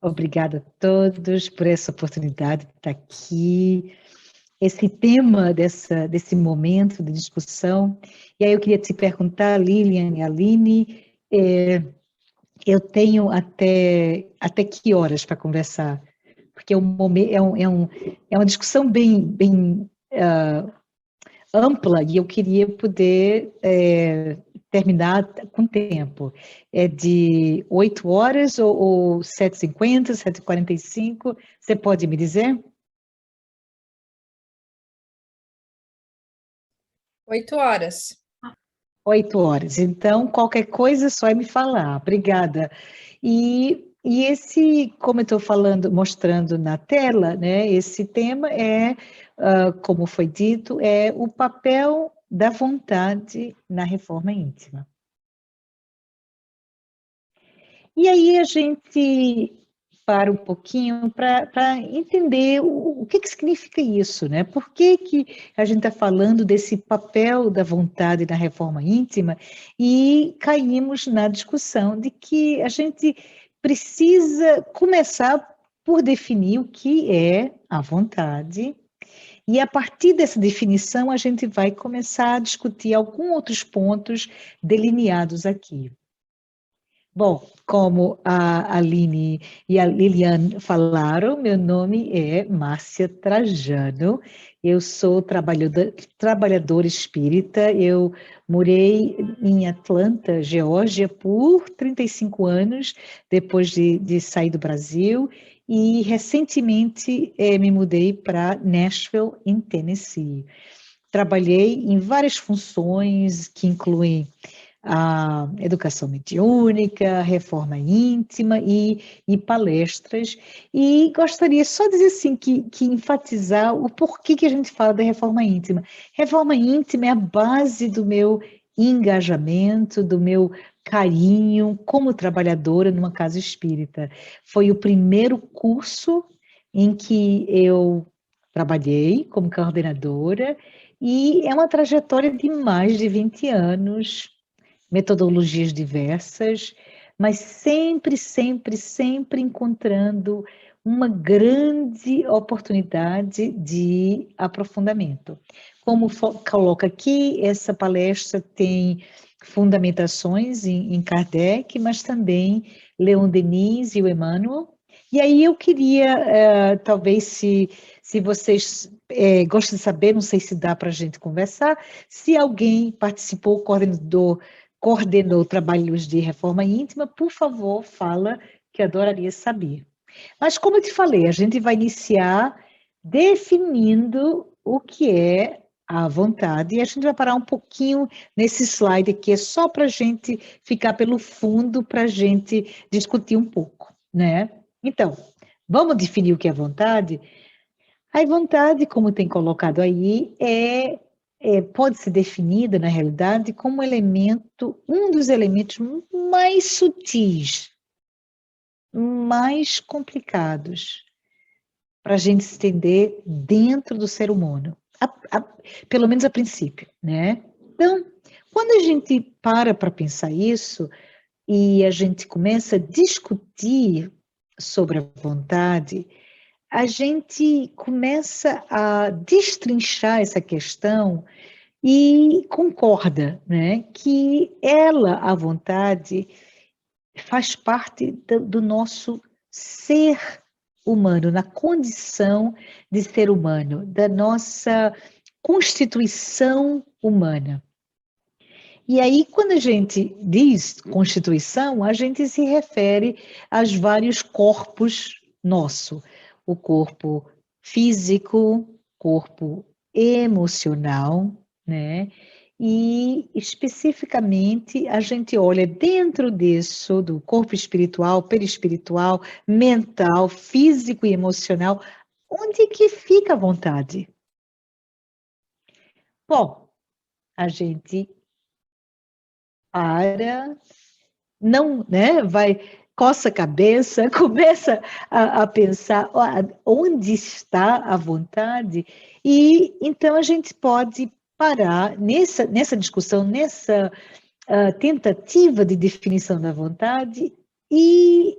Obrigada a todos por essa oportunidade de estar aqui, esse tema desse momento de discussão. E aí eu queria te perguntar, Lilian e Aline, eu tenho até que horas para conversar? Porque é uma discussão bem ampla e eu queria poder terminar com tempo. É de 8 horas ou 7h50, 7h45? Você pode me dizer? 8 horas. 8 horas. Então, qualquer coisa é só me falar. Obrigada. E esse, como eu estou falando, mostrando na tela, né, esse tema como foi dito, é o papel da vontade na reforma íntima. E aí a gente para um pouquinho para entender o que significa isso, né? Por que a gente está falando desse papel da vontade na reforma íntima e caímos na discussão de que a gente precisa começar por definir o que é a vontade e a partir dessa definição a gente vai começar a discutir alguns outros pontos delineados aqui. Bom, como a Aline e a Liliane falaram, meu nome é Márcia Trajano, eu sou trabalhadora espírita, eu morei em Atlanta, Geórgia, por 35 anos, depois de sair do Brasil, e recentemente me mudei para Nashville, em Tennessee. Trabalhei em várias funções que incluem a educação mediúnica, reforma íntima e palestras. E gostaria só de dizer assim, que enfatizar o porquê que a gente fala da reforma íntima. Reforma íntima é a base do meu engajamento, do meu carinho como trabalhadora numa casa espírita. Foi o primeiro curso em que eu trabalhei como coordenadora e é uma trajetória de mais de 20 anos, metodologias diversas, mas sempre encontrando uma grande oportunidade de aprofundamento. Como coloca aqui, essa palestra tem fundamentações em Kardec, mas também Leon Denis e o Emmanuel. E aí eu queria, talvez, se vocês gostam de saber, não sei se dá para a gente conversar, se alguém participou, coordenou trabalhos de reforma íntima, por favor, fala, que adoraria saber. Mas, como eu te falei, a gente vai iniciar definindo o que é a vontade, e a gente vai parar um pouquinho nesse slide aqui, é só para a gente ficar pelo fundo, para a gente discutir um pouco, né? Então, vamos definir o que é vontade? A vontade, como tem colocado aí, pode ser definida, na realidade, como um dos elementos mais sutis, mais complicados, para a gente se entender dentro do ser humano, pelo menos a princípio, né? Então, quando a gente para pensar isso, e a gente começa a discutir sobre a vontade, a gente começa a destrinchar essa questão e concorda, né, que ela, a vontade, faz parte do nosso ser humano, na condição de ser humano, da nossa constituição humana. E aí, quando a gente diz constituição, a gente se refere aos vários corpos nosso, o corpo físico, corpo emocional, né? E especificamente a gente olha dentro disso, do corpo espiritual, perispiritual, mental, físico e emocional, onde que fica a vontade? Bom, a gente para, não, né? Vai, coça a cabeça, começa a pensar onde está a vontade, e então a gente pode parar nessa discussão, nessa tentativa de definição da vontade e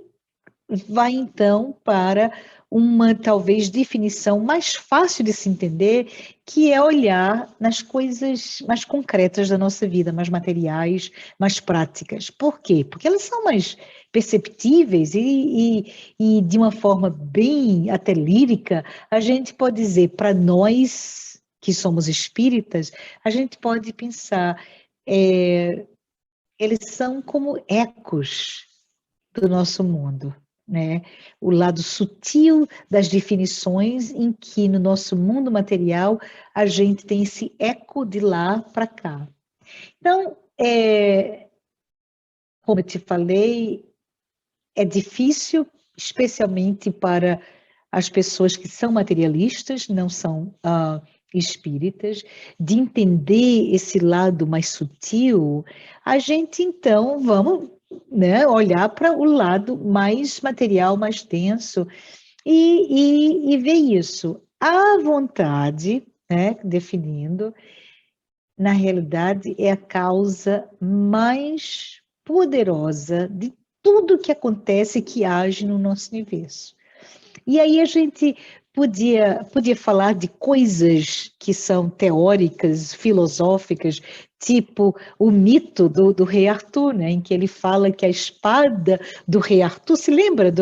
vai então para uma talvez definição mais fácil de se entender, que é olhar nas coisas mais concretas da nossa vida, mais materiais, mais práticas. Por quê? Porque elas são mais perceptíveis e de uma forma bem até lírica, a gente pode dizer para nós que somos espíritas, a gente pode pensar, eles são como ecos do nosso mundo, né? O lado sutil das definições em que no nosso mundo material a gente tem esse eco de lá para cá. Então, como eu te falei, é difícil, especialmente para as pessoas que são materialistas, não são espíritas, de entender esse lado mais sutil. A gente então vamos, né, olhar para o lado mais material, mais denso e ver isso. A vontade, né, definindo, na realidade é a causa mais poderosa de tudo que acontece e que age no nosso universo. E aí a gente podia falar de coisas que são teóricas, filosóficas, tipo o mito do rei Arthur, né, em que ele fala que a espada do rei Arthur, se lembra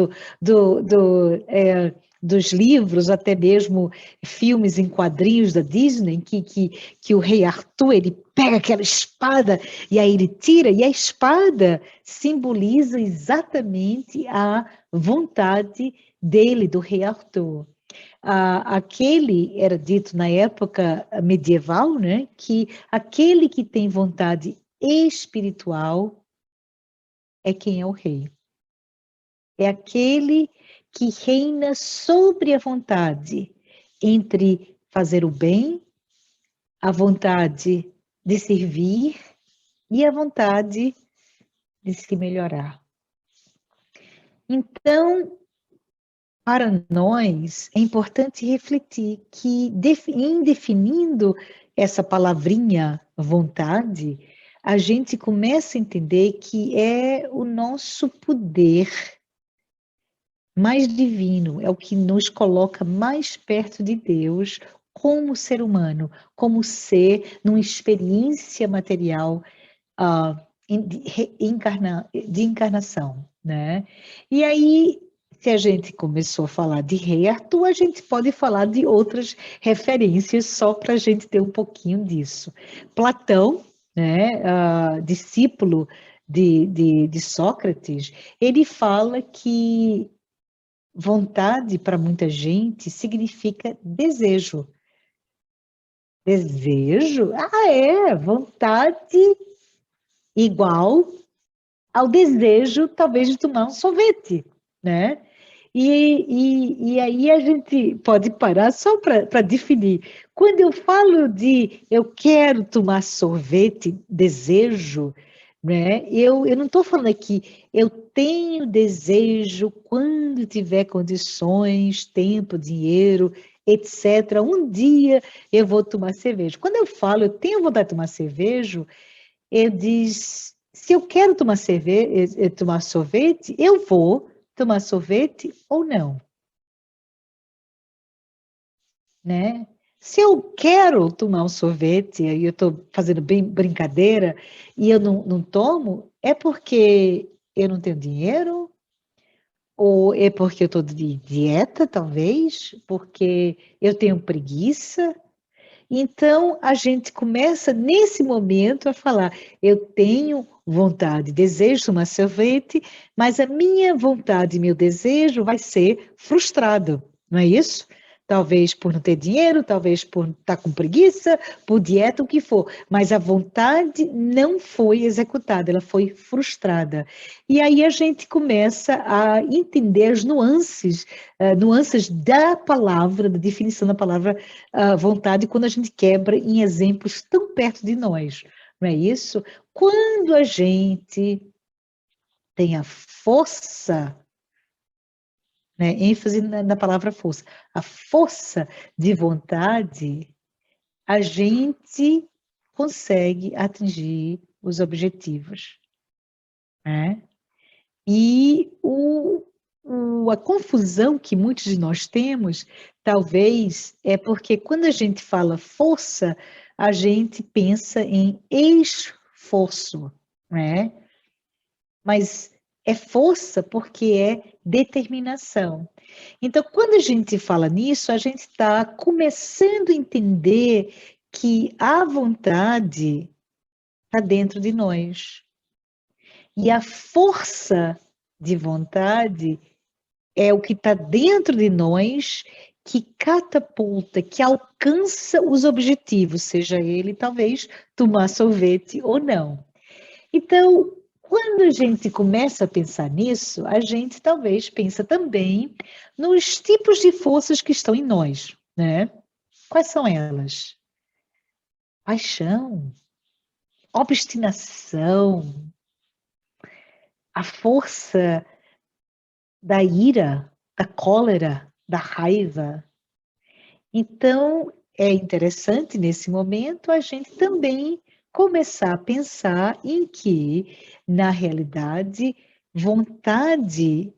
dos livros, até mesmo filmes em quadrinhos da Disney, que o rei Arthur ele pega aquela espada e aí ele tira, e a espada simboliza exatamente a vontade dele, do rei Arthur. Aquele era dito na época medieval, né, que aquele que tem vontade espiritual é quem é o rei. É aquele que reina sobre a vontade entre fazer o bem, a vontade de servir e a vontade de se melhorar. Então, para nós, é importante refletir que, em definindo essa palavrinha vontade, a gente começa a entender que é o nosso poder mais divino, é o que nos coloca mais perto de Deus como ser humano, como ser numa experiência material de encarnação, né? E aí, se a gente começou a falar de Rei Arthur, a gente pode falar de outras referências só para a gente ter um pouquinho disso. Platão, né, discípulo de Sócrates, ele fala que vontade para muita gente significa desejo. Desejo? Vontade igual ao desejo, talvez, de tomar um sorvete, né? E aí a gente pode parar só para definir. Quando eu falo de eu quero tomar sorvete, desejo, né? Eu não estou falando aqui, eu tenho desejo quando tiver condições, tempo, dinheiro, etc. Um dia eu vou tomar cerveja. Quando eu falo eu tenho vontade de tomar cerveja, eu diz, se eu quero tomar cerveja, tomar sorvete, eu vou tomar sorvete ou não, né? Se eu quero tomar um sorvete, aí eu estou fazendo bem brincadeira, e eu não tomo, é porque eu não tenho dinheiro, ou é porque eu estou de dieta, talvez, porque eu tenho preguiça. Então, a gente começa nesse momento a falar: eu tenho vontade, desejo tomar sorvete, mas a minha vontade, meu desejo vai ser frustrado, não é isso? Talvez por não ter dinheiro, talvez por estar com preguiça, por dieta, o que for, mas a vontade não foi executada, ela foi frustrada. E aí a gente começa a entender as nuances da palavra, da definição da palavra vontade, quando a gente quebra em exemplos tão perto de nós, não é isso? Quando a gente tem a força, né, ênfase na palavra força, a força de vontade, a gente consegue atingir os objetivos, né? E A confusão que muitos de nós temos, talvez, é porque quando a gente fala força, a gente pensa em esforço, né? Mas é força porque é determinação. Então, quando a gente fala nisso, a gente está começando a entender que a vontade está dentro de nós. E a força de vontade é o que está dentro de nós que catapulta, que alcança os objetivos, seja ele talvez tomar sorvete ou não. Então, quando a gente começa a pensar nisso, a gente talvez pensa também nos tipos de forças que estão em nós, né? Quais são elas? Paixão, obstinação, a força da ira, da cólera, da raiva. Então, é interessante nesse momento a gente também começar a pensar em que, na realidade, vontade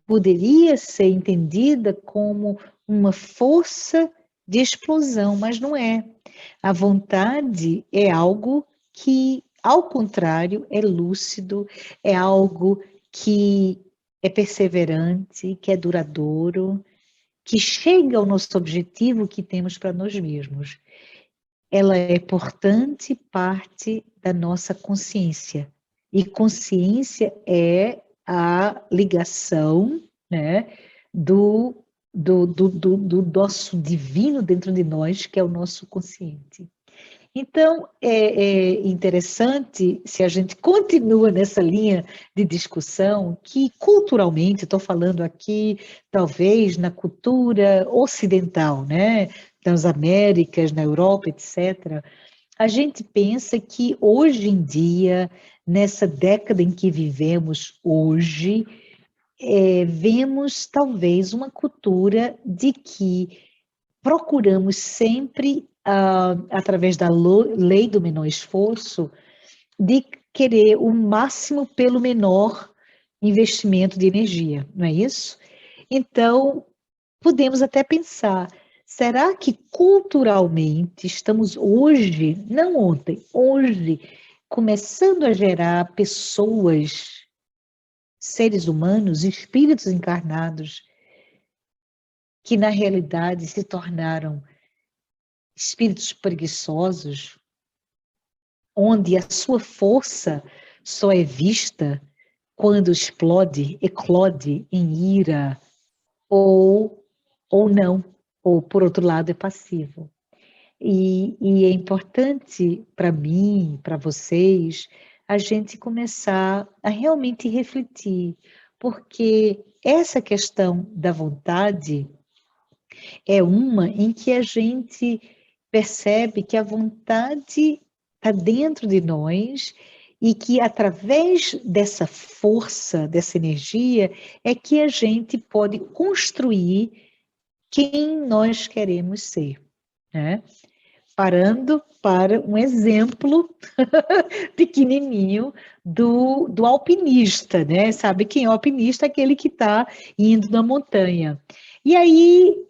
poderia ser entendida como uma força de explosão, mas não é. A vontade é algo que, ao contrário, é lúcido, é algo que é perseverante, que é duradouro, que chega ao nosso objetivo que temos para nós mesmos. Ela é, portanto, parte da nossa consciência. E consciência é a ligação, né, do nosso divino dentro de nós, que é o nosso consciente. Então, é interessante se a gente continua nessa linha de discussão que culturalmente, estou falando aqui, talvez na cultura ocidental, né, das Américas, na Europa, etc., a gente pensa que hoje em dia, nessa década em que vivemos hoje, vemos talvez uma cultura de que procuramos sempre, através da lei do menor esforço, de querer o máximo pelo menor investimento de energia, não é isso? Então, podemos até pensar, será que culturalmente estamos hoje, não ontem, hoje, começando a gerar pessoas, seres humanos, espíritos encarnados, que na realidade se tornaram espíritos preguiçosos, onde a sua força só é vista quando explode, eclode em ira, ou, ou não, ou por outro lado é passivo. E é importante para mim, para vocês, a gente começar a realmente refletir, porque essa questão da vontade é uma em que a gente percebe que a vontade está dentro de nós e que através dessa força, dessa energia, é que a gente pode construir quem nós queremos ser, né? Parando para um exemplo pequenininho do alpinista, né? Sabe quem é o alpinista? Aquele que está indo na montanha. E aí,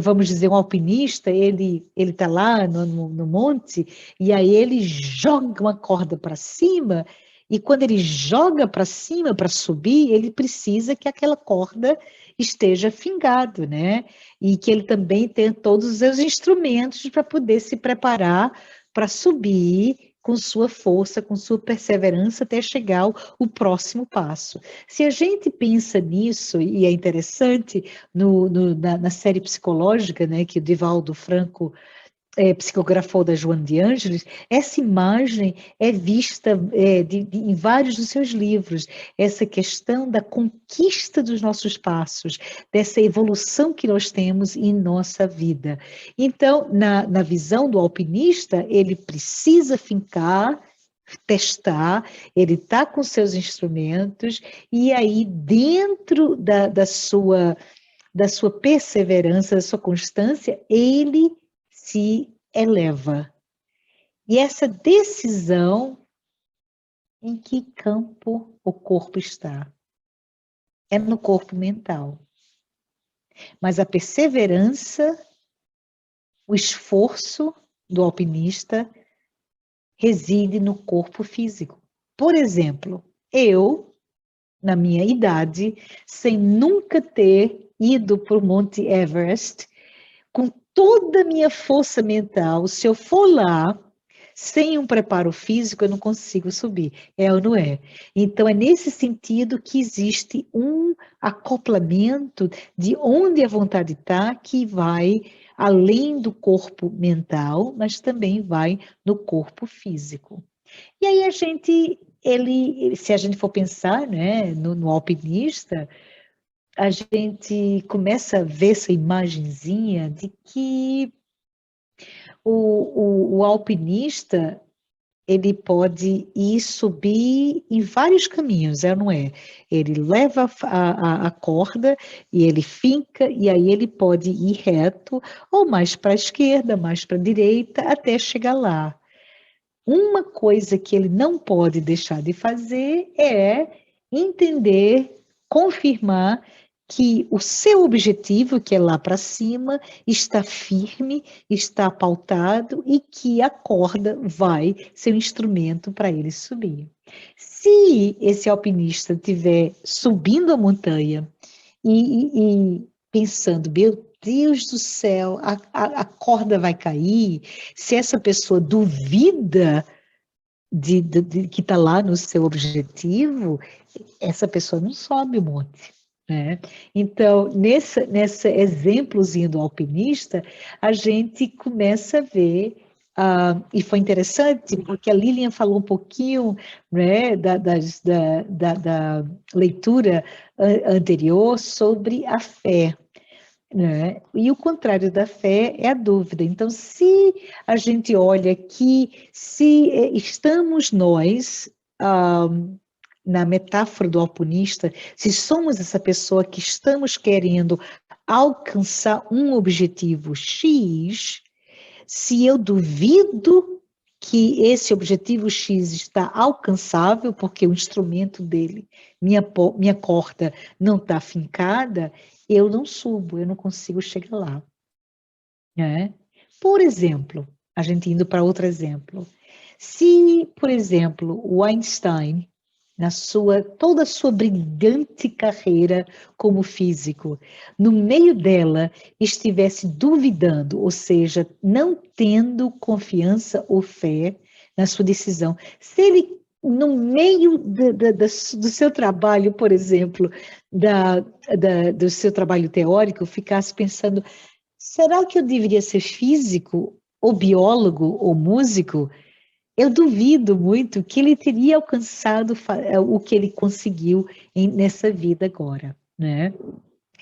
vamos dizer, um alpinista, ele está lá no monte, e aí ele joga uma corda para cima, e quando ele joga para cima para subir, ele precisa que aquela corda esteja fingado, né? E que ele também tenha todos os seus instrumentos para poder se preparar para subir com sua força, com sua perseverança até chegar ao próximo passo. Se a gente pensa nisso, e é interessante, na série psicológica, né, que o Divaldo Franco psicografou da Joana de Ângeles, essa imagem é vista em vários dos seus livros, essa questão da conquista dos nossos passos, dessa evolução que nós temos em nossa vida. Então, na visão do alpinista, ele precisa fincar, testar, ele está com seus instrumentos, e aí, dentro da sua perseverança, da sua constância, ele se eleva. E essa decisão, em que campo o corpo está? é no corpo mental. Mas a perseverança, o esforço do alpinista reside no corpo físico. Por exemplo, eu, na minha idade, sem nunca ter ido para o Monte Everest, com toda a minha força mental, se eu for lá, sem um preparo físico, eu não consigo subir. É ou não é? Então, é nesse sentido que existe um acoplamento de onde a vontade está, que vai além do corpo mental, mas também vai no corpo físico. E aí se a gente for pensar, né, no alpinista, a gente começa a ver essa imagenzinha de que o alpinista, ele pode ir subir em vários caminhos, não é? Ele leva a corda e ele finca, e aí ele pode ir reto, ou mais para a esquerda, mais para a direita, até chegar lá. Uma coisa que ele não pode deixar de fazer é entender, confirmar que o seu objetivo, que é lá para cima, está firme, está pautado e que a corda vai ser um instrumento para ele subir. Se esse alpinista estiver subindo a montanha e pensando, meu Deus do céu, a corda vai cair, se essa pessoa duvida de que está lá no seu objetivo, essa pessoa não sobe o monte. Né? Então, nesse exemplozinho do alpinista, a gente começa a ver, e foi interessante, porque a Lilian falou um pouquinho, né, da leitura anterior sobre a fé. Né? E o contrário da fé é a dúvida. Então, se a gente olha que se estamos nós, na metáfora do alpinista, se somos essa pessoa que estamos querendo alcançar um objetivo X, se eu duvido que esse objetivo X está alcançável, porque o instrumento dele, minha corda, não está fincada, eu não subo, eu não consigo chegar lá. Né? Por exemplo, a gente indo para outro exemplo, se, por exemplo, o Einstein, toda a sua brilhante carreira como físico, no meio dela estivesse duvidando, ou seja, não tendo confiança ou fé na sua decisão, se ele no meio do seu trabalho, por exemplo, do seu trabalho teórico, ficasse pensando, será que eu deveria ser físico, ou biólogo, ou músico? Eu duvido muito que ele teria alcançado o que ele conseguiu nessa vida agora, né?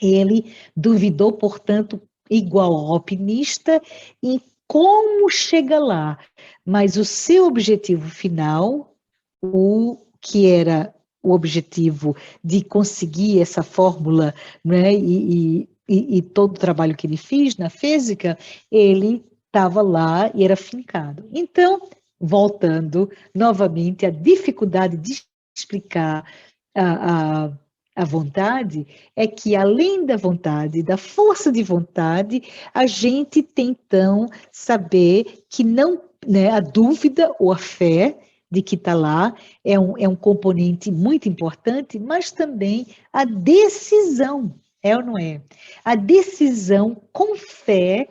Ele duvidou, portanto, igual ao alpinista, em como chega lá, mas o seu objetivo final, o que era o objetivo de conseguir essa fórmula, né, e todo o trabalho que ele fez na física, ele estava lá e era fincado. Então, voltando novamente à dificuldade de explicar a, a, a vontade, é que além da vontade, da força de vontade, a gente tem então saber que não, né, a dúvida ou a fé de que está lá é um componente muito importante, mas também a decisão, é ou não é? A decisão com fé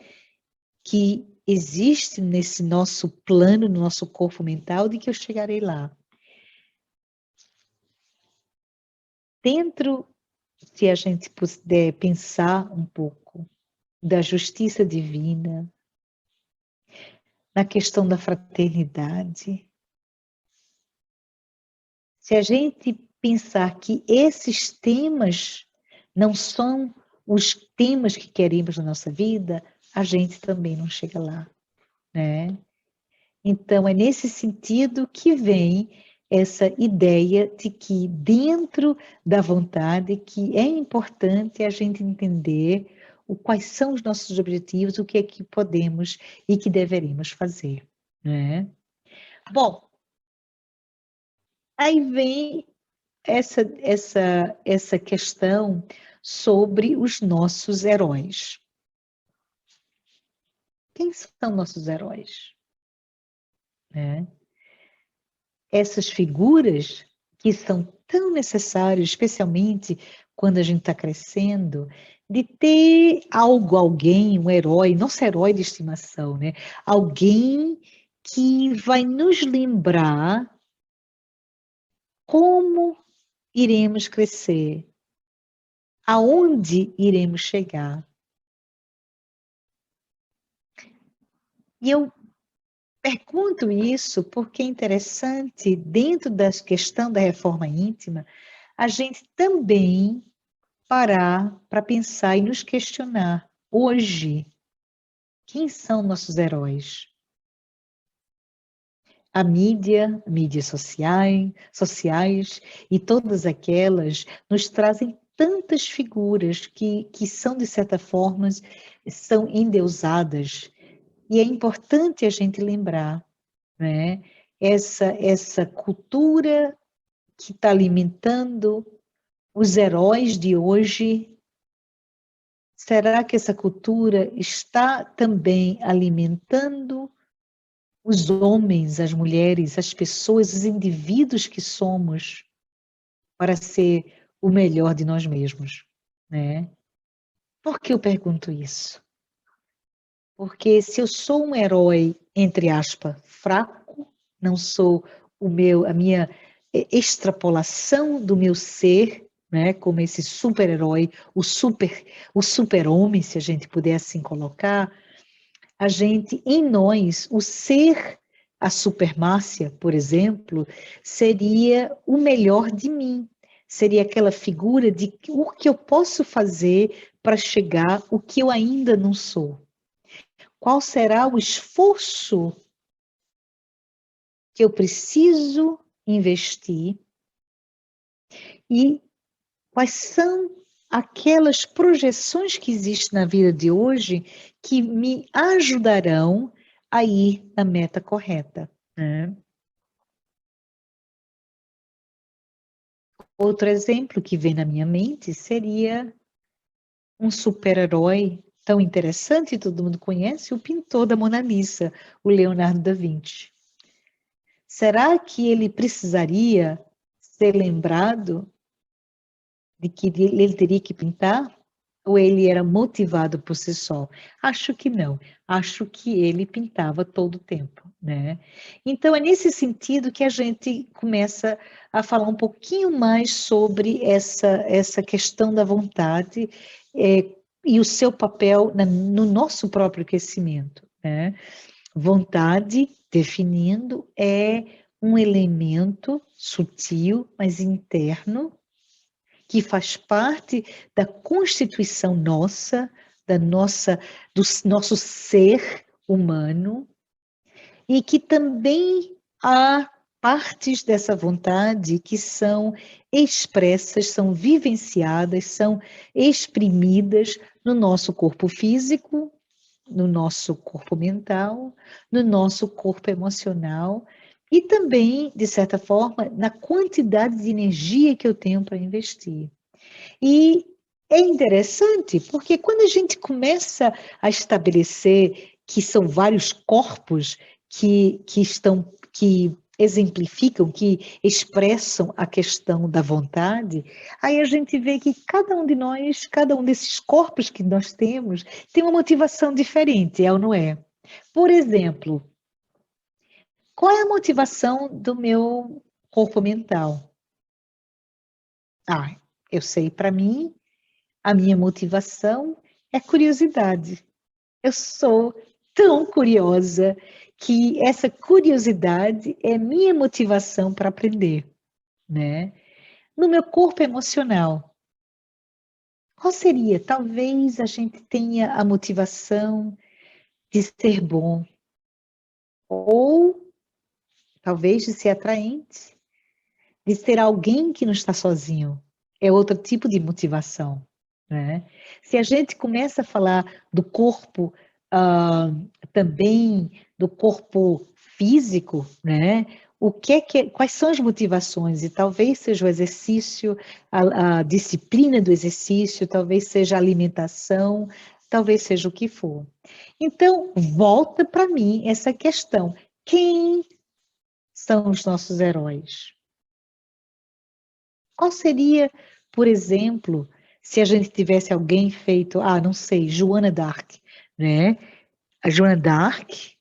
que existe nesse nosso plano, no nosso corpo mental, de que eu chegarei lá. Dentro, se a gente puder pensar um pouco da justiça divina, na questão da fraternidade, se a gente pensar que esses temas não são os temas que queremos na nossa vida, a gente também não chega lá, né? Então, é nesse sentido que vem essa ideia de que dentro da vontade que é importante a gente entender quais são os nossos objetivos, o que é que podemos e que deveríamos fazer, né? Bom, aí vem essa questão sobre os nossos heróis. Quem são nossos heróis? Né? Essas figuras que são tão necessárias, especialmente quando a gente está crescendo, de ter algo, alguém, um herói, nosso herói de estimação, né? Alguém que vai nos lembrar como iremos crescer, aonde iremos chegar. E eu pergunto isso porque é interessante, dentro da questão da reforma íntima, a gente também parar para pensar e nos questionar. Hoje, quem são nossos heróis? A mídias sociais e todas aquelas nos trazem tantas figuras que são, de certa forma, são endeusadas. E é importante a gente lembrar, né? Essa cultura que está alimentando os heróis de hoje. Será que essa cultura está também alimentando os homens, as mulheres, as pessoas, os indivíduos que somos para ser o melhor de nós mesmos, né? Por que eu pergunto isso? Porque se eu sou um herói, entre aspas, fraco, não sou a minha extrapolação do meu ser, né, como esse super-herói, o super-homem, se a gente puder assim colocar, a gente, em nós, o ser, a supermácia, por exemplo, seria o melhor de mim, seria aquela figura de o que eu posso fazer para chegar o que eu ainda não sou. Qual será o esforço que eu preciso investir e quais são aquelas projeções que existem na vida de hoje que me ajudarão a ir na meta correta, né? Outro exemplo que vem na minha mente seria um super-herói tão interessante, todo mundo conhece, o pintor da Mona Lisa, o Leonardo da Vinci. Será que ele precisaria ser lembrado de que ele teria que pintar? Ou ele era motivado por si só? Acho que não. Acho que ele pintava todo o tempo, né? Então, é nesse sentido que a gente começa a falar um pouquinho mais sobre essa questão da vontade e o seu papel no nosso próprio crescimento, né? Vontade, definindo, é um elemento sutil, mas interno, que faz parte da constituição nossa, do nosso ser humano, e que também há partes dessa vontade que são expressas, são vivenciadas, são exprimidas no nosso corpo físico, no nosso corpo mental, no nosso corpo emocional e também, de certa forma, na quantidade de energia que eu tenho para investir. E é interessante porque quando a gente começa a estabelecer que são vários corpos que exemplificam, que expressam a questão da vontade, aí a gente vê que cada um de nós, cada um desses corpos que nós temos, tem uma motivação diferente, é ou não é? Por exemplo, qual é a motivação do meu corpo mental? Ah, eu sei, para mim, a minha motivação é curiosidade. Eu sou tão curiosa que essa curiosidade é minha motivação para aprender, né? No meu corpo emocional, qual seria? Talvez a gente tenha a motivação de ser bom, ou talvez de ser atraente, de ser alguém que não está sozinho. É outro tipo de motivação, né? Se a gente começa a falar do corpo, também do corpo físico, né? quais são as motivações? E talvez seja o exercício, a disciplina do exercício, talvez seja a alimentação, talvez seja o que for. Então, volta para mim essa questão. Quem são os nossos heróis? Qual seria, por exemplo, se a gente tivesse alguém feito, não sei, Joana d'Arc, né? A Joana d'Arc,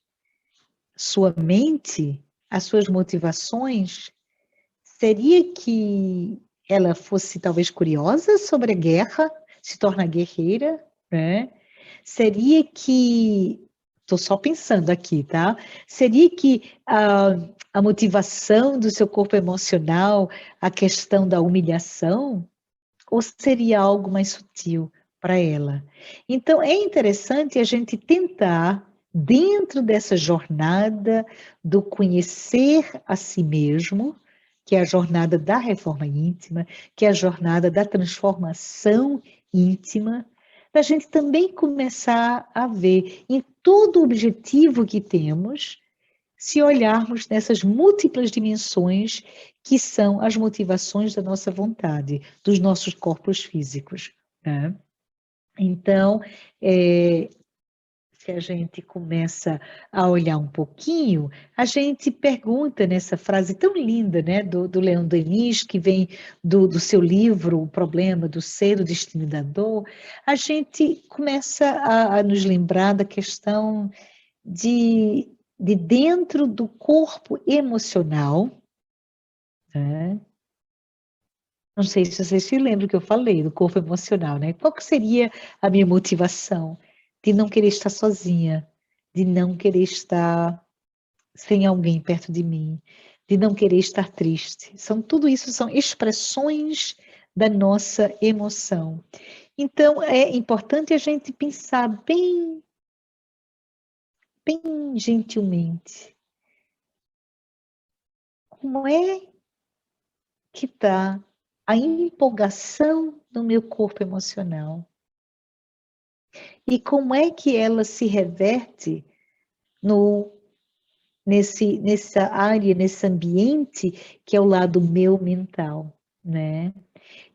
sua mente, as suas motivações, seria que ela fosse talvez curiosa sobre a guerra, se torna guerreira, né? Seria que, estou só pensando aqui, tá? Seria que a motivação do seu corpo emocional, a questão da humilhação, ou seria algo mais sutil para ela? Então, é interessante a gente tentar, dentro dessa jornada do conhecer a si mesmo, que é a jornada da reforma íntima, que é a jornada da transformação íntima, da gente também começar a ver em todo o objetivo que temos, se olharmos nessas múltiplas dimensões que são as motivações da nossa vontade, dos nossos corpos físicos, né? Então, se a gente começa a olhar um pouquinho, a gente pergunta nessa frase tão linda, né, do Leon Denis, que vem do seu livro O Problema do Ser, o Destino da Dor, a gente começa a nos lembrar da questão de dentro do corpo emocional, né? Não sei se vocês se lembram que eu falei do corpo emocional, né? Qual que seria a minha motivação? De não querer estar sozinha, de não querer estar sem alguém perto de mim, de não querer estar triste. Tudo isso são expressões da nossa emoção. Então, é importante a gente pensar bem gentilmente. Como é que está a empolgação do meu corpo emocional? E como é que ela se reverte nessa área, nesse ambiente que é o lado meu mental, né?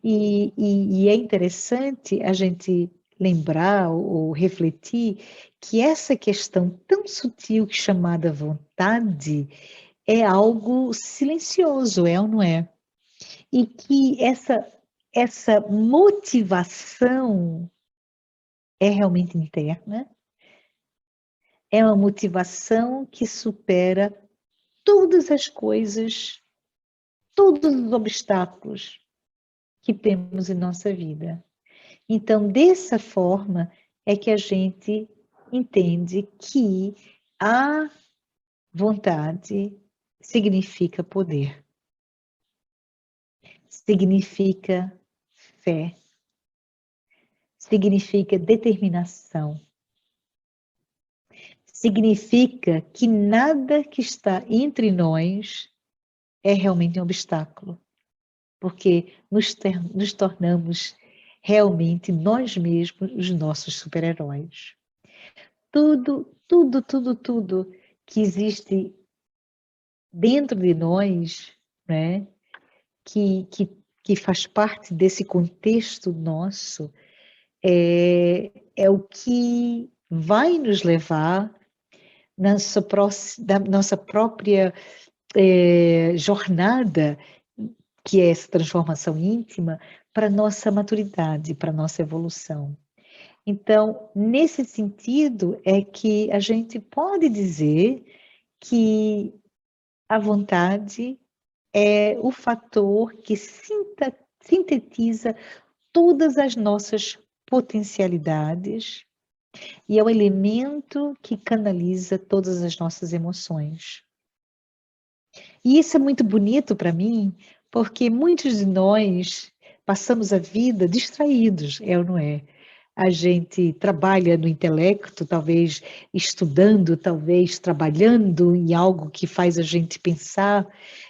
E é interessante a gente lembrar ou refletir que essa questão tão sutil chamada vontade é algo silencioso, é ou não é? E que essa motivação é realmente interna, é uma motivação que supera todas as coisas, todos os obstáculos que temos em nossa vida. Então, dessa forma é que a gente entende que a vontade significa poder, significa fé, significa determinação, significa que nada que está entre nós é realmente um obstáculo, porque nos tornamos realmente nós mesmos os nossos super-heróis. Tudo que existe dentro de nós, né, que faz parte desse contexto nosso, é o que vai nos levar da nossa própria jornada, que é essa transformação íntima, para nossa maturidade, para nossa evolução. Então, nesse sentido, é que a gente pode dizer que a vontade é o fator que sintetiza todas as nossas potencialidades e é o elemento que canaliza todas as nossas emoções. E isso é muito bonito para mim, porque muitos de nós passamos a vida distraídos, é ou não é? A gente trabalha no intelecto, talvez estudando, talvez trabalhando em algo que faz a gente pensar,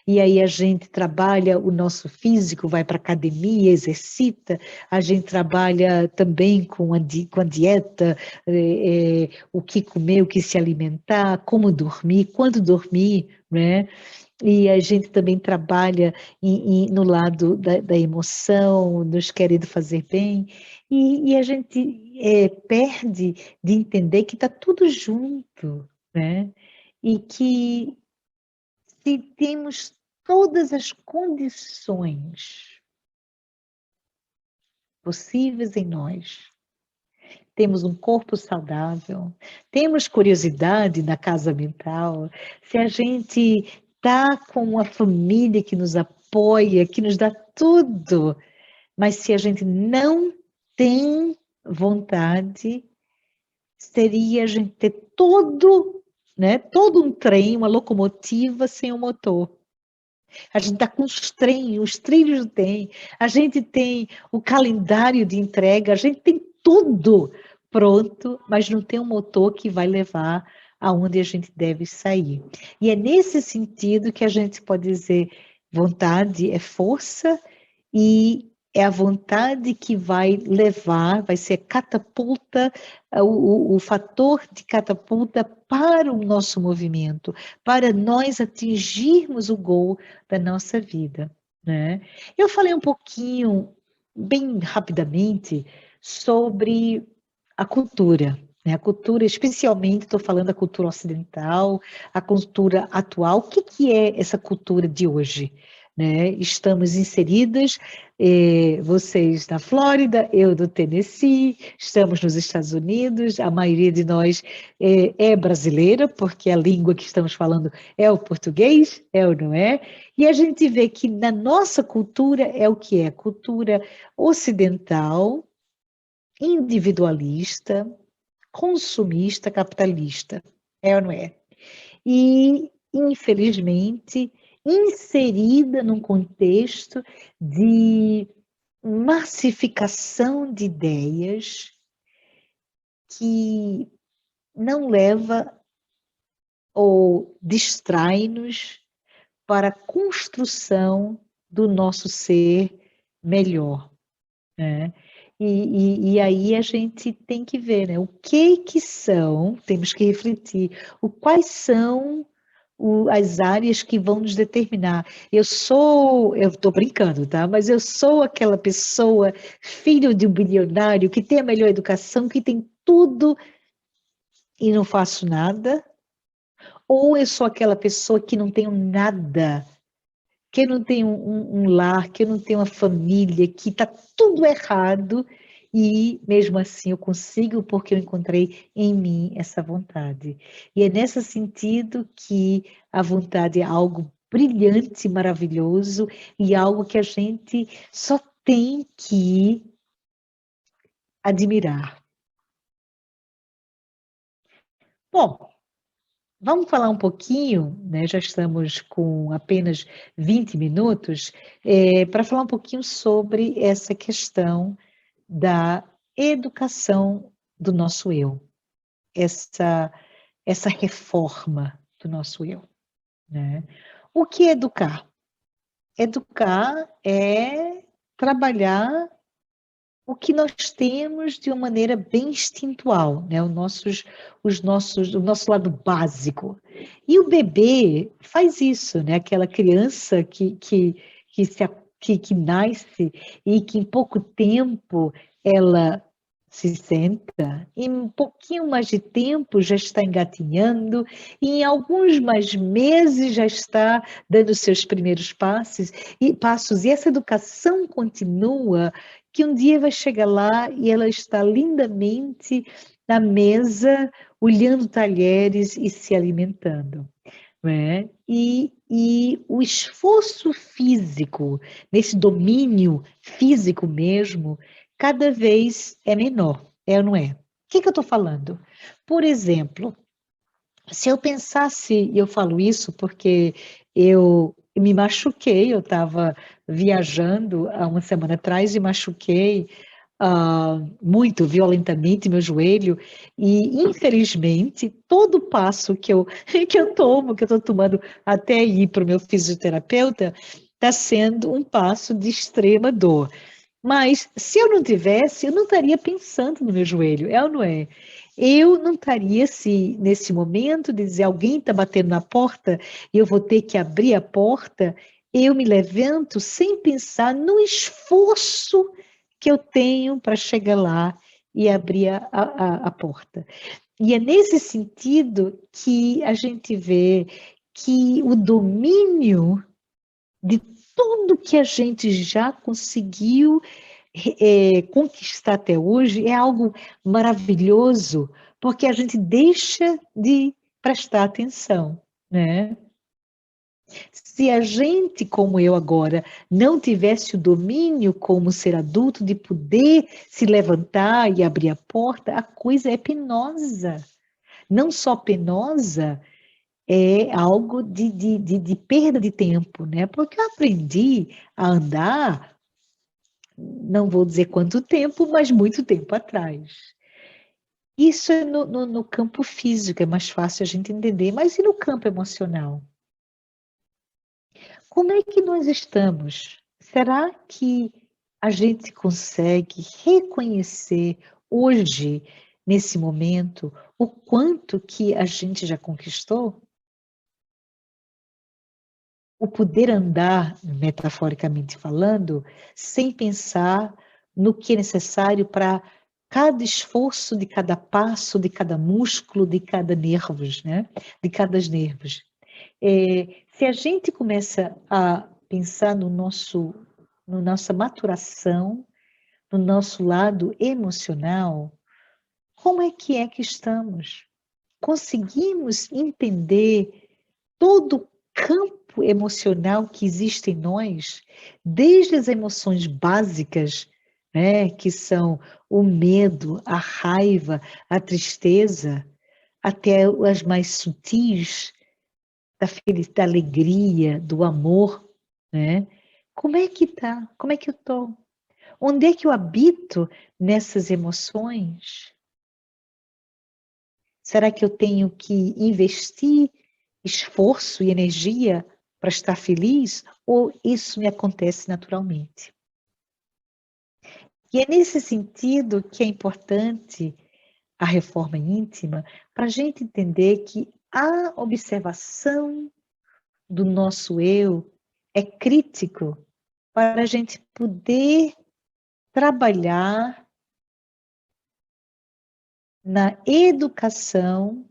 e aí a gente trabalha o nosso físico, vai para a academia, exercita, a gente trabalha também com a dieta, o que comer, o que se alimentar, como dormir, quando dormir, né? E a gente também trabalha no lado da emoção, nos querendo fazer bem, e a gente perde de entender que está tudo junto, né? E que se temos todas as condições possíveis em nós, temos um corpo saudável, temos curiosidade na casa mental, se a gente está com uma família que nos apoia, que nos dá tudo, mas se a gente não tem vontade, seria a gente ter todo, né, todo um trem, uma locomotiva sem o motor. A gente está com os trilhos do trem, a gente tem o calendário de entrega, a gente tem tudo pronto, mas não tem um motor que vai levar aonde a gente deve sair. E é nesse sentido que a gente pode dizer vontade é força e é a vontade que vai levar, vai ser catapulta, o fator de catapulta para o nosso movimento, para nós atingirmos o gol da nossa vida, né? Eu falei um pouquinho, bem rapidamente, sobre a cultura, né? A cultura, especialmente, estou falando da cultura ocidental, a cultura atual. O que é essa cultura de hoje? Né? Estamos inseridas, vocês na Flórida, eu do Tennessee, estamos nos Estados Unidos, a maioria de nós é brasileira, porque a língua que estamos falando é o português, é ou não é? E a gente vê que na nossa cultura é o que é? Cultura ocidental, individualista, consumista, capitalista, é ou não é? E, infelizmente, inserida num contexto de massificação de ideias que não leva ou distrai-nos para a construção do nosso ser melhor, né? E aí a gente tem que ver, né? O que são, temos que refletir, quais são as áreas que vão nos determinar. Eu estou brincando, tá? Mas eu sou aquela pessoa, filho de um bilionário, que tem a melhor educação, que tem tudo e não faço nada? Ou eu sou aquela pessoa que não tenho nada, que eu não tenho um lar, que eu não tenho uma família, que está tudo errado e mesmo assim eu consigo porque eu encontrei em mim essa vontade. E é nesse sentido que a vontade é algo brilhante, maravilhoso e algo que a gente só tem que admirar. Bom, vamos falar um pouquinho, né? Já estamos com apenas 20 minutos, para falar um pouquinho sobre essa questão da educação do nosso eu, essa reforma do nosso eu, né? O que é educar? Educar é trabalhar o que nós temos de uma maneira bem instintual, né? O nosso lado básico. E o bebê faz isso, né? Aquela criança que, se, que nasce e que em pouco tempo ela se senta, em um pouquinho mais de tempo já está engatinhando, e em alguns mais meses já está dando seus primeiros passos, e essa educação continua que um dia vai chegar lá e ela está lindamente na mesa, olhando talheres e se alimentando. Né? E o esforço físico, nesse domínio físico mesmo, cada vez é menor, é ou não é? O que eu estou falando? Por exemplo, se eu pensasse, e eu falo isso porque eu me machuquei, eu estava viajando há uma semana atrás e machuquei muito violentamente meu joelho, e infelizmente todo passo que eu, que eu tomo, que eu estou tomando até ir para o meu fisioterapeuta, está sendo um passo de extrema dor. Mas se eu não tivesse, eu não estaria pensando no meu joelho, é ou não é? Eu não estaria, se nesse momento de dizer alguém está batendo na porta e eu vou ter que abrir a porta, eu me levanto sem pensar no esforço que eu tenho para chegar lá e abrir a porta. E é nesse sentido que a gente vê que o domínio de tudo que a gente já conseguiu conquistar até hoje é algo maravilhoso, porque a gente deixa de prestar atenção, né? Se a gente, como eu agora, não tivesse o domínio como ser adulto de poder se levantar e abrir a porta, a coisa é penosa. Não só penosa, é algo de perda de tempo, né? Porque eu aprendi a andar, não vou dizer quanto tempo, mas muito tempo atrás. Isso é no campo físico, é mais fácil a gente entender, mas e no campo emocional? Como é que nós estamos? Será que a gente consegue reconhecer hoje, nesse momento, o quanto que a gente já conquistou? O poder andar, metaforicamente falando, sem pensar no que é necessário para cada esforço de cada passo, de cada músculo, de cada nervos, né? De cada nervos. Se a gente começa a pensar no nossa maturação, no nosso lado emocional, como é que estamos? Conseguimos entender todo o campo emocional que existe em nós, desde as emoções básicas, né, que são o medo, a raiva, a tristeza, até as mais sutis, da alegria, do amor, né? Como é que tá? Como é que eu tô? Onde é que eu habito nessas emoções? Será que eu tenho que investir esforço e energia para estar feliz? Ou isso me acontece naturalmente? E é nesse sentido que é importante a reforma íntima, para a gente entender que a observação do nosso eu é crítico para a gente poder trabalhar na educação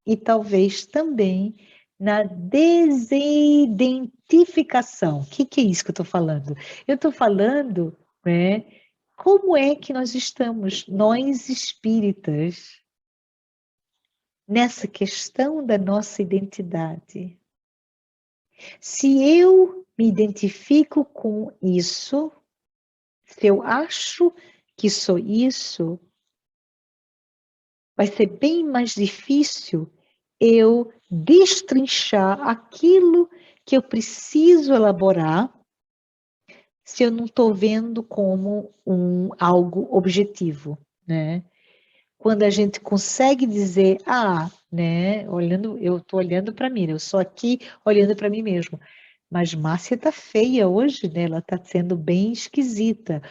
e talvez também na desidentificação. O que é isso que eu estou falando? Eu estou falando, né, como é que nós estamos, nós espíritas, nessa questão da nossa identidade. Se eu me identifico com isso, se eu acho que sou isso, vai ser bem mais difícil eu destrinchar aquilo que eu preciso elaborar se eu não estou vendo como algo objetivo, né? Quando a gente consegue dizer, né, eu estou olhando para mim, eu sou aqui olhando para mim mesmo. Mas Márcia está feia hoje, né? Ela está sendo bem esquisita.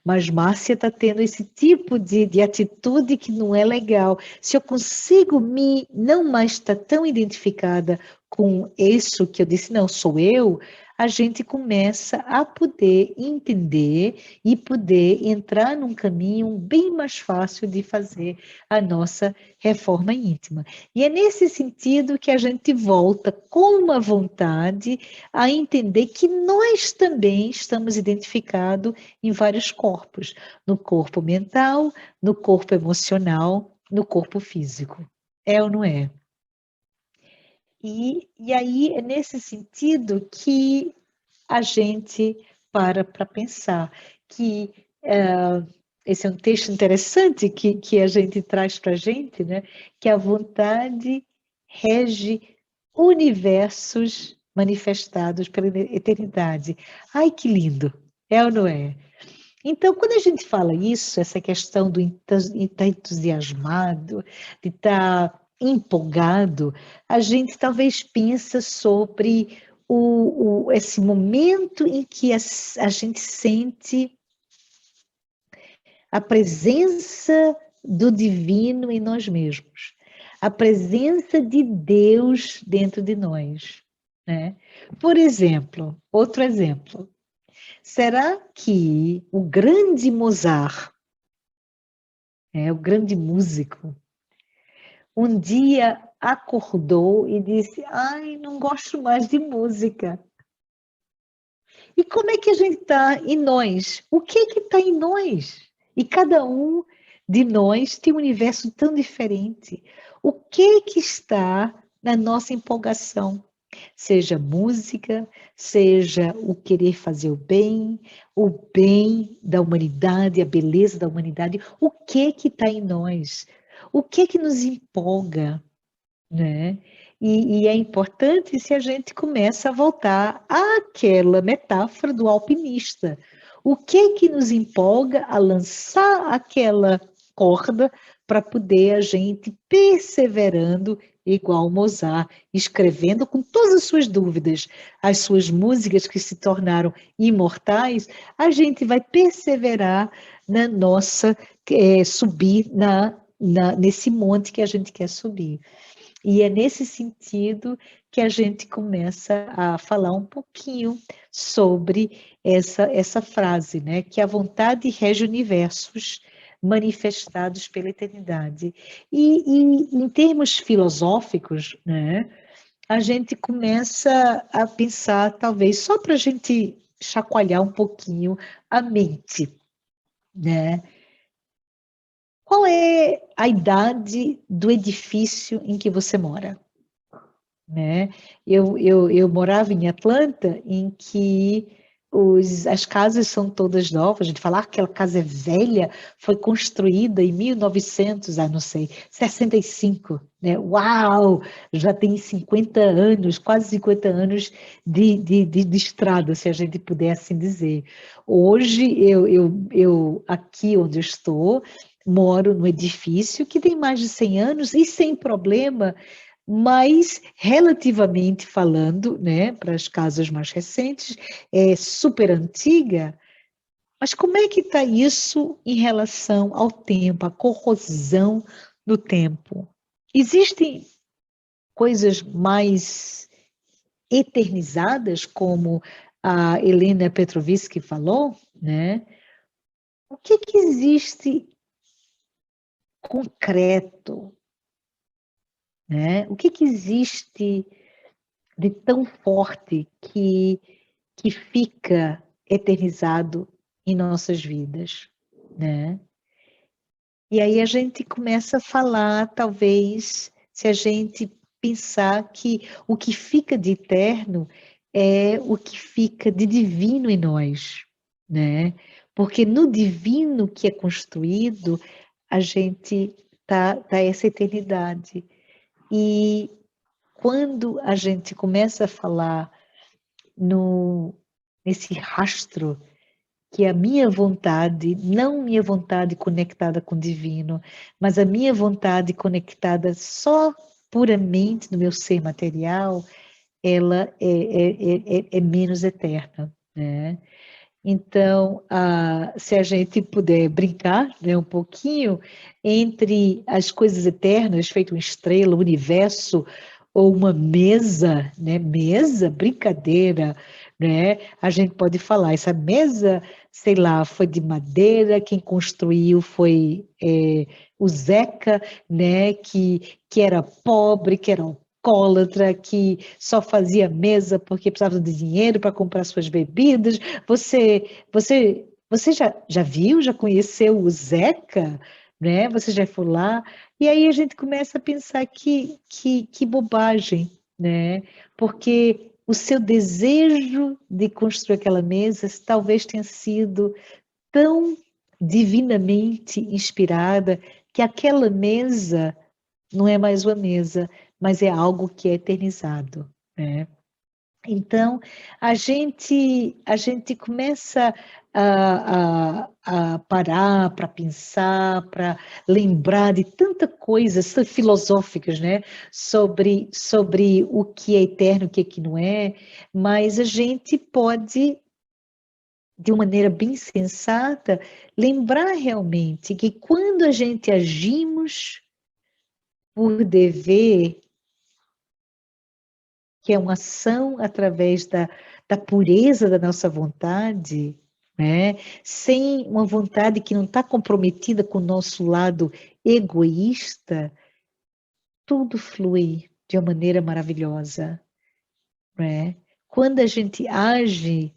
Mas Márcia está tendo esse tipo de atitude que não é legal. Se eu consigo não mais estar tão identificada com isso que eu disse, não, sou eu, a gente começa a poder entender e poder entrar num caminho bem mais fácil de fazer a nossa reforma íntima. E é nesse sentido que a gente volta com uma vontade a entender que nós também estamos identificados em vários corpos, no corpo mental, no corpo emocional, no corpo físico. É ou não é? E aí é nesse sentido que a gente para pensar que esse é um texto interessante que a gente traz para a gente, né? Que a vontade rege universos manifestados pela eternidade. Ai, que lindo! É ou não é? Então, quando a gente fala isso, essa questão do estar entusiasmado, de estar empolgado, a gente talvez pensa sobre esse momento em que a gente sente a presença do divino em nós mesmos, a presença de Deus dentro de nós, né? Por exemplo, outro exemplo, será que o grande Mozart, o grande músico, um dia acordou e disse: ai, não gosto mais de música. E como é que a gente está em nós? O que está em nós? E cada um de nós tem um universo tão diferente. O que está na nossa empolgação? Seja música, seja o querer fazer o bem da humanidade, a beleza da humanidade. O que está em nós? O que nos empolga, né? E é importante se a gente começa a voltar àquela metáfora do alpinista. O que nos empolga a lançar aquela corda para poder a gente perseverando igual Mozart, escrevendo com todas as suas dúvidas, as suas músicas que se tornaram imortais, a gente vai perseverar na nossa, subir nesse monte que a gente quer subir. E é nesse sentido que a gente começa a falar um pouquinho sobre essa frase, né? Que a vontade rege universos manifestados pela eternidade. E em termos filosóficos, né? A gente começa a pensar, talvez, só para a gente chacoalhar um pouquinho a mente, né? Qual é a idade do edifício em que você mora? Né? Eu morava em Atlanta, em que as casas são todas novas. A gente fala, aquela casa é velha, foi construída em 1900, não sei, 65, né? Uau! Já tem 50 anos, quase 50 anos de estrada, se a gente puder assim dizer. Hoje, eu aqui onde eu estou, moro num edifício que tem mais de 100 anos e sem problema, mas relativamente falando, né, para as casas mais recentes, é super antiga. Mas como é que está isso em relação ao tempo, a corrosão do tempo? Existem coisas mais eternizadas, como a Helena Petrovitsky falou, né? O que existe concreto, né? O que existe de tão forte que fica eternizado em nossas vidas, né? E aí a gente começa a falar, talvez, se a gente pensar que o que fica de eterno é o que fica de divino em nós, né? Porque no divino que é construído, a gente tá essa eternidade. E quando a gente começa a falar nesse rastro que é a minha vontade, não minha vontade conectada com o divino, mas a minha vontade conectada só puramente no meu ser material, ela é menos eterna, né? Então, se a gente puder brincar, né, um pouquinho entre as coisas eternas, feito uma estrela, o universo, ou uma mesa, né? Mesa, brincadeira, né? A gente pode falar, essa mesa, sei lá, foi de madeira, quem construiu foi o Zeca, né? Que era pobre, que era alcoólatra, que só fazia mesa porque precisava de dinheiro para comprar suas bebidas. Você já viu, já conheceu o Zeca, né? Você já foi lá? E aí a gente começa a pensar que bobagem, né? Porque o seu desejo de construir aquela mesa talvez tenha sido tão divinamente inspirada que aquela mesa não é mais uma mesa, mas é algo que é eternizado, né? Então, a gente começa a parar para pensar, para lembrar de tanta coisa filosóficas, né? Sobre o que é eterno, o que é que não é, mas a gente pode de uma maneira bem sensata, lembrar realmente que quando a gente agimos por dever, que é uma ação através da pureza da nossa vontade, né? Sem uma vontade que não está comprometida com o nosso lado egoísta, tudo flui de uma maneira maravilhosa, né? Quando a gente age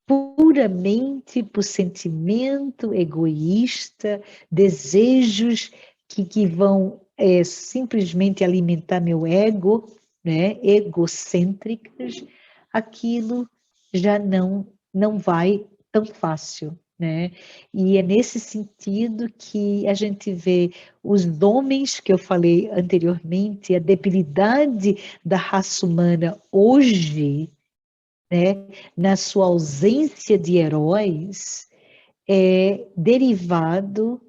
puramente por sentimento egoísta, desejos que vão simplesmente alimentar meu ego, né, egocêntricas, aquilo já não vai tão fácil, né? E é nesse sentido que a gente vê os homens que eu falei anteriormente, a debilidade da raça humana hoje, né, na sua ausência de heróis, é derivado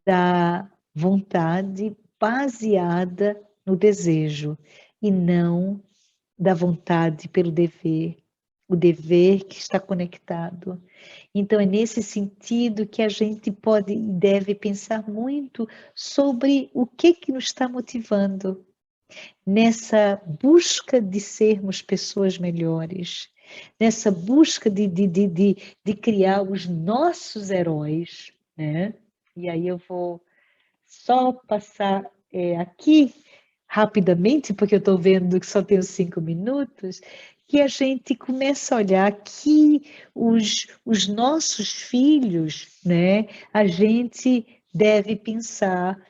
da vontade baseada no desejo e não da vontade pelo dever, o dever que está conectado. Então, é nesse sentido que a gente pode e deve pensar muito sobre o que nos está motivando nessa busca de sermos pessoas melhores, nessa busca de criar os nossos heróis, né? E aí eu vou só passar aqui rapidamente, porque eu estou vendo que só tenho 5 minutos, que a gente começa a olhar que os nossos filhos, né? A gente deve pensar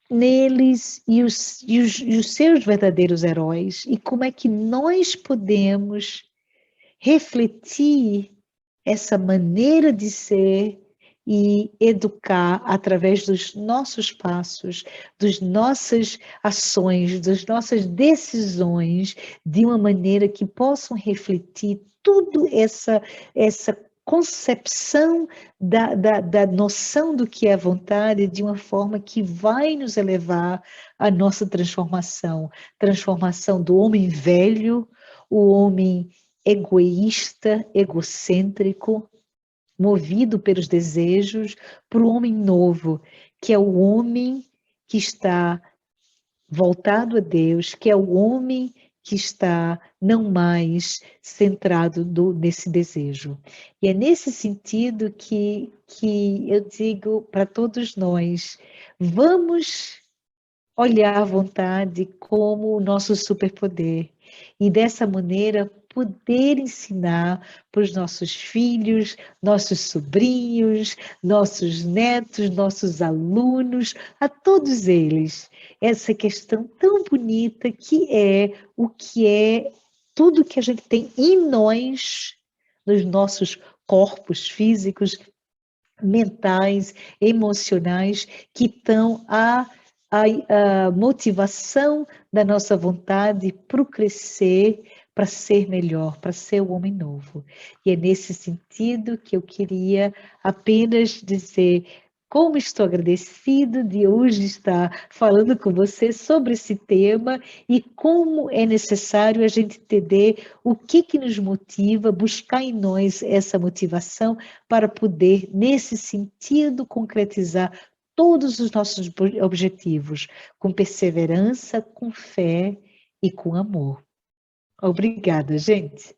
neles e os seus verdadeiros heróis, e como é que nós podemos refletir essa maneira de ser e educar através dos nossos passos, das nossas ações, das nossas decisões, de uma maneira que possam refletir tudo essa concepção da noção do que é vontade de uma forma que vai nos elevar à nossa transformação do homem velho, o homem egoísta, egocêntrico, movido pelos desejos, para o homem novo, que é o homem que está voltado a Deus, que é o homem que está não mais centrado nesse desejo. E é nesse sentido que eu digo para todos nós, vamos olhar a vontade como o nosso superpoder e dessa maneira poder ensinar para os nossos filhos, nossos sobrinhos, nossos netos, nossos alunos, a todos eles, essa questão tão bonita que é o que é tudo que a gente tem em nós, nos nossos corpos físicos, mentais, emocionais, que estão a motivação da nossa vontade para o crescer, para ser melhor, para ser o homem novo. E é nesse sentido que eu queria apenas dizer como estou agradecido de hoje estar falando com você sobre esse tema e como é necessário a gente entender o que nos motiva, buscar em nós essa motivação para poder, nesse sentido, concretizar todos os nossos objetivos, com perseverança, com fé e com amor. Obrigada, gente.